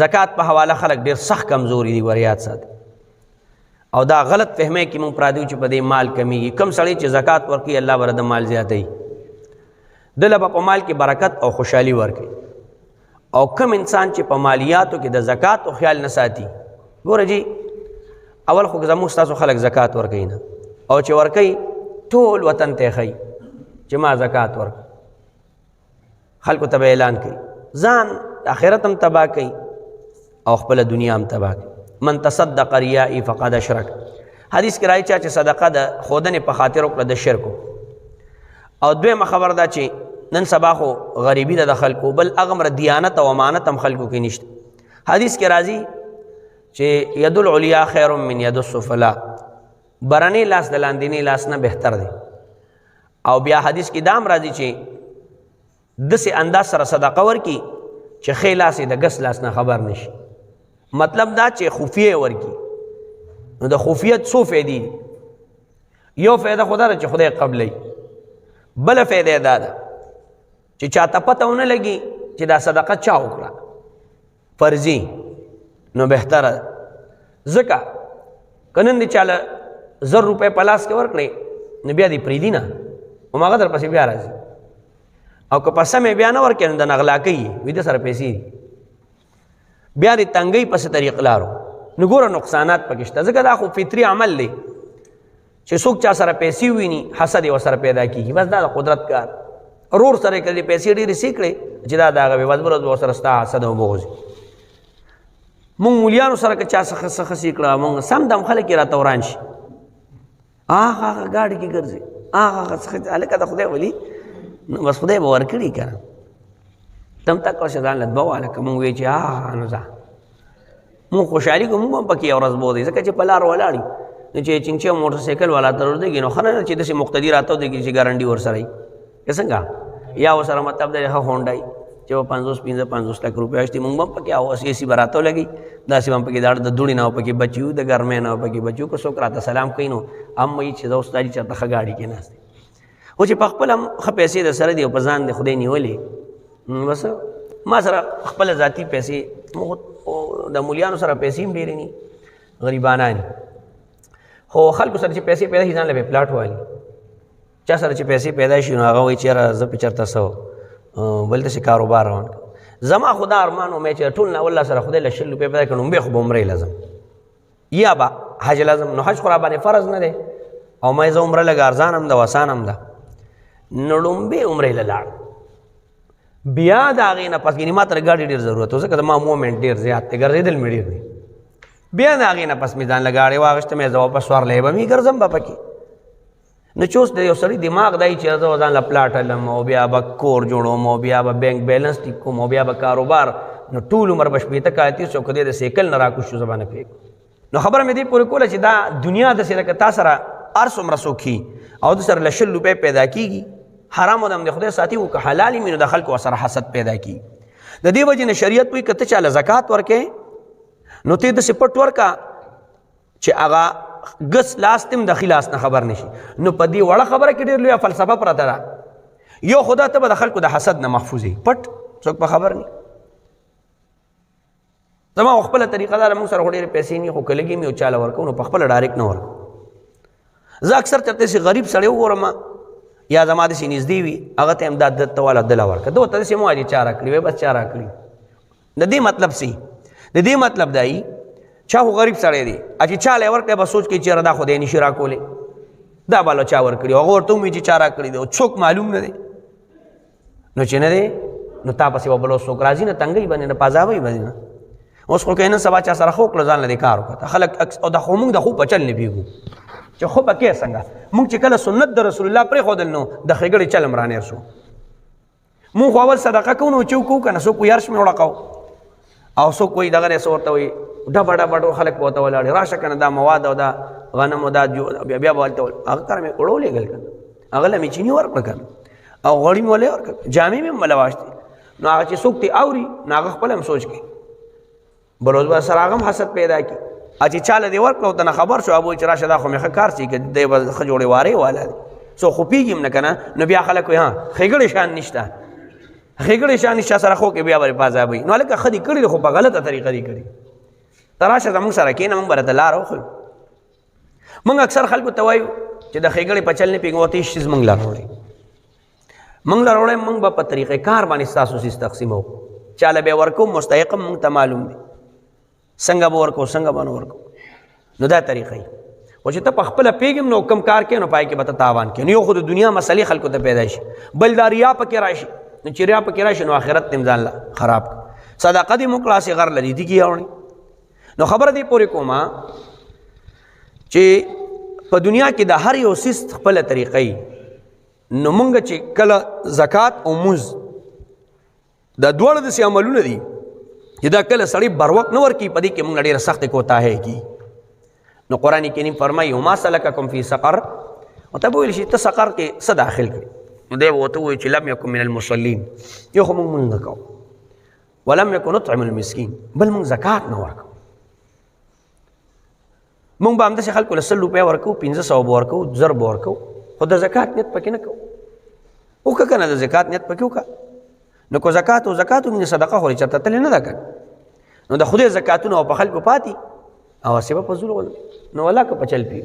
زکات په حواله خلک ډېر سخت کمزوري دي، ور یاد ساتي. او دا غلط فهمه کې مونږ پرادیو چې په دې مال کمیږي. کم سړی چې زکات ورکوي الله به د مال زیاتوي، دله به په مال کې برکت او خوشحالي ورکوي. او کم انسان چې په مالیاتو کې د زکات او خیال نه ساتي، ګوره جی اول خو زموږ ستاسو خلک زکات ورکوي نه، او چې ورکوي ټول وطن ته ښایي چې ما زکات ورکوي، خلکو ته به اعلان کوي، ځان آخرت هم تباه کوي او خپله دنیا هم تباه کوي. من تصدق ریائی فقد اشرک. حدیث کې راځي چې صدقه د ښودنې په خاطر وکړه د شرک. او دویمه خبر دا چې نن سبا خو غریبي ده د خلکو، بل هغه دیانت او امانت هم خلکو کې نشته. حدیث کې راځي چې ید العلیا خیر من ید السفلا، برنی لاس د لاندینی لاس نه بهتر دی. او بیا حدیث کې دام راځي چې داسې انداز سره صدقه ورکي چې ښی لاس یې د ګس لاس نه خبر نشي. مطلب دا چې خفیه ورکی. نو د خفیت څو فیدې دي؟ یو فیده خدا ده چې خدای قبلی، بله فیده دا ده چې چاته پته ونه لګي چې دا صدقه چا وکړه فرضي، نو بهتره ده. ځکه که نن دې چاله 1000 روپۍ په لاس کې ورکړې نو بیا دې پرېږدي نه، هماغه در پسې بیا راځي. او که په سمې بیا نه ورکړې نو د نغلا کوي، وي د سره پیسې دي، بیا د تنګۍ پسې طریق لارو. نو ګوره نقصانات پکې شته. ځکه دا خو فطري عمل دی چې څوک چا سره پیسې وویني حسد یې ورسره پیدا کېږي. بس دا د قدرت کار. ورور سره یې کړي پیسې ډېرې سې کړې چې دا د هغه بې وزبره ورسره ستا حسد او بغض. مونږ مولیانو سره که چا څه سې کړه، مونږ سم دم خلک یې راته وران شي، هغه ګاډي کې ګرځي، هغه هلکه د خدای ولي، نو بس خدای به ورکړي که نه. تم تک ورشه ځان له دوه هلکه مونږ وایي چې نو ځه مونږ خوشحالي کوو، مونږ هم پکې یو ورځ بودی. ځکه چې په لار ولاړ نو چې چنګچي او موټر سایکل والا ته ورځېږي نو ښه نه چې داسې مقتدي راته ودرېږي چې ګارنټي ورسره وي که څنګه، یا ورسره مطلب دی ښه هونډا چې 50 لک روپۍ اشتي، مونږ هم پکې او اسی به راته ولګي، داسې به هم پکې د دوړې نه پکې بچي وو، د ګرمۍ نه پکې بچي وو. که څوک راته سلام کوي نو هم وایي چې زه اوس تاجي چېرته ښه ګاډي کې ناست دی. خو چې په خپل هم ښه پیسې د سره دي او په ځان د خدای نیولې، بس ما سره خپله ذاتي پیسې، د مولیانو سره پیسې هم ډېرې ني، غریبانان، خو خلکو سره چې پیسې پیدا شي ځان له به پلاټ والي. چا سره چې پیسې پیدا شي نو هغه وایي چې یاره زه پې چېرته څه بل داسې کاروبار روان کړم. زما خو دا ارمان و مې چې ټول نه والله سره خدای له 100 روپۍ پیدا کړم، لومبۍ خو به عمرې لازم یا به حج لازم. نو حج خو را باندې فرض نه دی او مې زه عمره لږ ارزان هم ده وسان هم ده، نو لومبۍ عمرې له لاړ. بیا د هغې نه پس ګینې ما ته د ګاډي ډېر ضرورت و، ځکه زما مومنټ ډېر زیات دی، ګرځېدل مې ډېر دی. بیا د هغې نه پس مې ځان له ګاډۍ واخېسته، مې زه واپس سوارلی به مې ګرځم به پکې. نو چې اوس د یو سړي دماغ دی چې زه ځان له پلاټ هلم او بیا به کور جوړوم او بیا به بینک بیلنس ټیک کوم او بیا به کاروبار، نو ټول عمر به 80 کاله تېر شو، که دی د سیکل نه راکوز شو زه به نه پرېږدم. نو خبره مې دې پورې کوله چې دا دنیا داسې ده که تا سره هر څومره څوک ښي او د سره له 100 روپۍ پیدا کېږي، حرام هم د خدای ساتي و که حلال وي نو د خلکو سره حسد پیدا کېږي. د دې وجې نه شریعت وایي که ته چاله زکات ورکوې نو ته یې داسې پټ ورکه چې هغه ګس لاس ته هم د ښي لاس نه خبر نشي. نو په دې وړه خبره کې ډېر لویه فلسفه پرته ده. یو خدا ته به د خلکو د حسد نه محفوظ یې، پټ څوک په خبر نه. زما خپله طریقه دا ده، موږ سره خو ډېرې پیسې نه، خو که لږې مې یو چاله ورکوو نو په خپله ډایرکټ نه ورکوو. زه اکثر چېرته داسې غریب سړی وګورم یا زما داسې نږدې وي، هغه ته هم دا ته والا دله ورکړه، ده ورته داسې مه وایه چې چا راکړي، وایي بس چا راکړي. د دې مطلب څه د دې مطلب دا وي چا خو غریب سړی دی، چې چا له یې ورکړی به سوچ کوي چې یاره دا خو دی نشي راکولی، دا به له چا ورکړي، هغه ورته ووایي چې چا راکړي دی او څوک معلوم نه دی. نو چې نه دی نو تا پسې به بل اوس څوک راځي نه، تنګۍ باندې نه، پازاوۍ باندې نه. اوس خو که نن سبا چا سره ښه وکړه ځان له دې کار وکړه خلک، او دا خو موږ د خو په چل نه پوهېږو چې خو به کې څنګه. موږ چې کله سنت د رسول الله پرېښودل نو د ښېګړې چل هم رانیر شو. موږ خو اول صدقه کوو نو چې وکوو که نه، څوک وایي هر شمې وړقوو او څوک وایي دغه دی څه ورته وایي ډبه ډبه ټول خلک به ورته ولاړې، راشه که نه دا مواد او دا غنم او دا بیا به هلته هغه کره مې وړولېږل که نه، هغه له مې چیني ورکړه که نه او غوړي مې ولې ورکړه، جامې مې هم مله واچتې. نو هغه چې څوک دې اوري نو هغه خپله هم سوچ کوي، بل ورځ به سره هغه هم حسد پیدا کړي. چې چاله دې ورکړه ورته نه خبر شو، هغه وایي چې راشه دا خو مې ښه کار چې که دی به ښه جوړې وارې والا دی، څوک خو پوهېږي هم نه که نه. نو بیا خلک وایي ښېګړې شان نشته، خېګړې شان شاه سره خو کې بیا ور پازابي نو لکه خدي کړي خو په غلطه طریقه دی کړي تراشه زموږ سره کېنه موږ برته لار خو موږ اکثر خلکو ته وایو چې د خېګړې په چل نه پیګوتې شیز موږ لار وړي موږ په طریقې کار باندې تاسو سیس تقسیمو چاله به ورکو مستحق موږ ته معلوم دي څنګه به ورکو څنګه باندې ورکو نو دا طریقې او چې ته په خپل پیګم نو کم کار کې نو پای کې به تاوان کې نو خو د دنیا مسلې خلکو ته پیدا شي بل داریا پکې راشي نو چې ریا پکې راشي نو آخرت تم ځان خراب صدقه دې مکلاس غر لري دي کیاوني نو خبر دې پوری کوما چې په دنیا کې د هر یو سیس خپل طریقې نو مونږ چې کله زکات او مز د دوړ د سي عملونه دي چې دا کله سړی بروق نه ورکی پدې کې مونږ ډېر سخت کوتا ہے کی نو قران کریم فرمایي ما سلککم فی سقر او ته ویل شي ته سقر کې څه داخل کړي نو دی وته وی چې لم یکم من المصلین یو خو مونږ نه کوو ولم یکن نطعم المسکین بل مونږ زکات نه ورکو مونږ به همداسې خلکو له 100 روپۍ ورکو 500 ورکو 1000 ورکو خو د زکات نیت پکې نه کوو وکړه که نه د زکات نیت پکې وکړه نو کو زکات او مونږ صدقه خوري چېرته تللی نه ده که نو د خدای زکاتونه او په خلکو پاتې او سبب په زور نو ولا که په چل پي